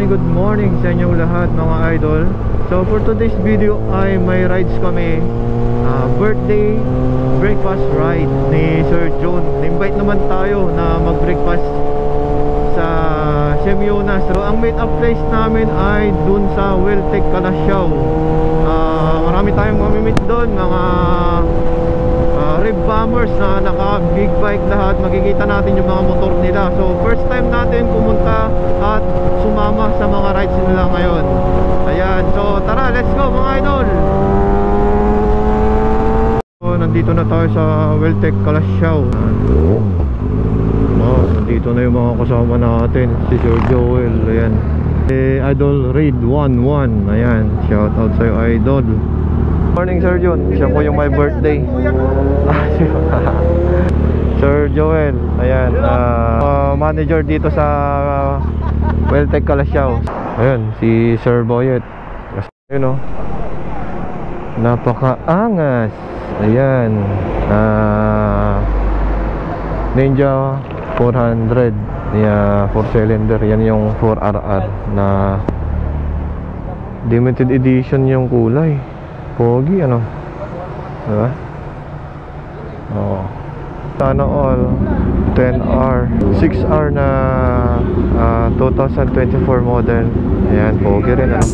good morning sa inyong lahat mga idol. So for today's video ay may rides kami, birthday breakfast ride ni Sir John. Na-invite naman tayo na mag-breakfast sa Semyonas. So ang meet up place namin ay dun sa Weltec Calasiao. Marami tayong mamimit doon, mga rib bombers na naka big bike lahat. Makikita natin yung mga motor nila. So first time natin pumunta at sumama sa mga rides nila ngayon. Ayan, so tara, let's go mga idol. So nandito na tayo sa Weltec Calasiao. Nandito na yung mga kasama natin, si Sir Joel. Ayan, Idol Raid 11. Ayan, shout out sa'yo idol. Morning Sir John, siya po yung my birthday. Sir Joel, ayan, manager dito sa Weltec Calasiao. Ayan, si Sir Boyet. Ayun o, napakaangas. Ayan, Ninja 400 4 cylinder. Yan yung 4RR na limited edition yung kulay. Pogi, ano? Diba? Oo. Sana all 10R 6R na 2024 model. Ayan, pogi rin, ano?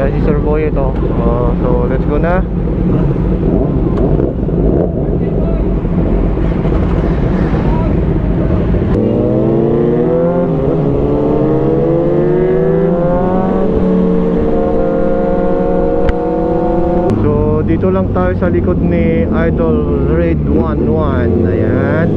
Ayan si Sir Boy ito. So let's go na. So dito lang tayo sa likod ni Idol Raid 11. Ayan.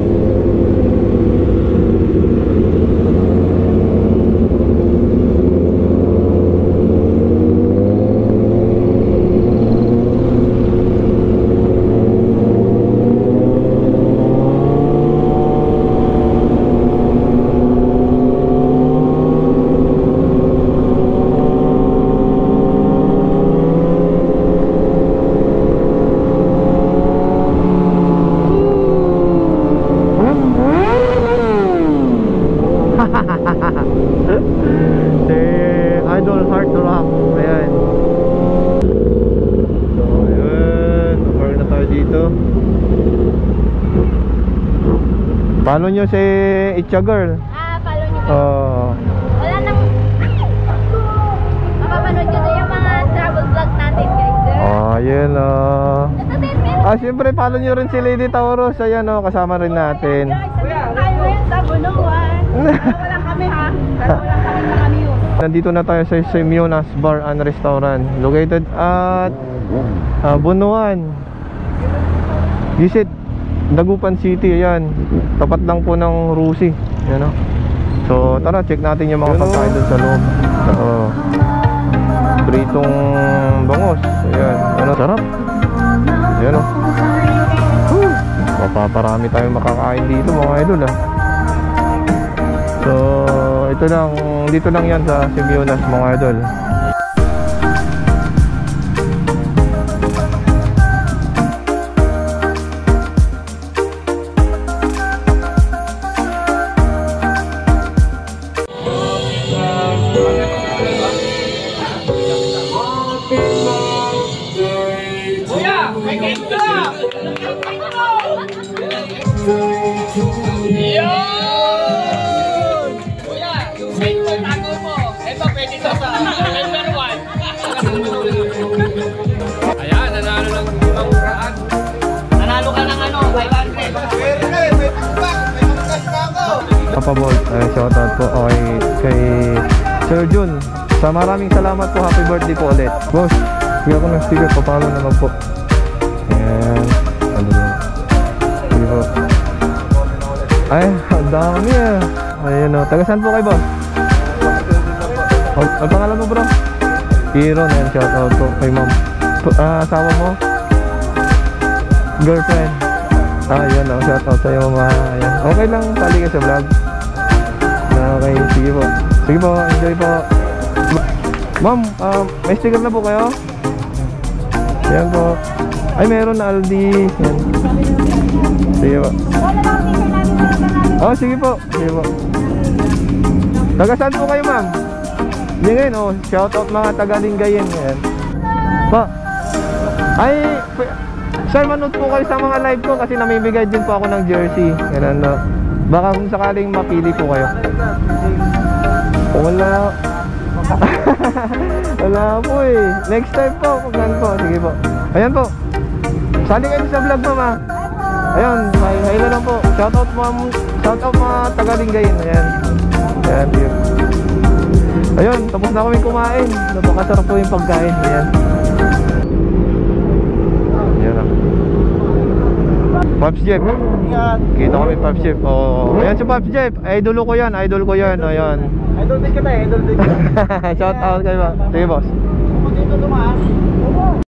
Si Idol Heart Rock. Ayan. So ayan, park na tayo dito. Follow nyo si Itcha Girl. Follow nyo ba? Wala nang mapapanood nyo na yung mga travel vlog natin guys. Ayan siyempre follow nyo rin si Lady Taurus. Ayan kasama rin natin. Tayo yan sa Bunuan. Wala kami ha. Wala kami sa Kamius. Nandito na tayo sa Semyonas Bar and Restaurant, located at Bunuan, Gisit, Dagupan City. Ayan, tapat lang po ng Rusi. Ayan, so tara, check natin yung mga pagkain doon sa loob. Pritong bangos. Ayan, sarap. Ayan mapaparami tayong makakain dito mga idol So ito lang, dito lang yan sa Semyonas mga idol. Ayan, nanalo ng 500. Nanalo ka ng 500. Papa Boy, shoutout po kay Sir Jun. Sa maraming salamat po, happy birthday po ulit. Boss, bigyan ko ng sticker, papalo naman po. Ayan. Ay, ang dami ah. Ayun o. Taga saan po kayo, boss? Ang pangalan mo, bro? Hero na yan. Shout out po kay ma'am. Asawa mo? Girlfriend? Yun o. Shout out sa'yo, mga. Ayan. Okay lang, pali ka sa vlog. Okay, sige po. Sige po, enjoy po. Ma'am, may sticker na po kayo? Yan po. Ay, meron na Aldi. Yan. Sige po. Oh, sige po. Sige po. Taga saan po kayo, ma'am? Lingayen, oh. Shout out mga taga Lingayen. Yan. Pa. Ay, sir, manood po kayo sa mga live ko kasi namimigay din po ako ng jersey. Yan, no. Baka kung sakaling mapili po kayo. Wala. Wala po eh. Next time po, pagkan po. Sige po. Ayan po. Sali kayo sa vlog mo, ma. Ayun, hi na lang po. Shout out mga taga-Lingayen. Ayan. Ayan, yun. Ayun, tapos na kami kumain. Napakasarap po yung pagkain. Ayan. Ayan na. Pops Jeff. Kita kami Pops Jeff. Oh, ayan si Pops Jeff. Idol ko yan. Idol Ayan. Idol din kita. Shout out kayo ba? Sige, boss. Dito dumaan.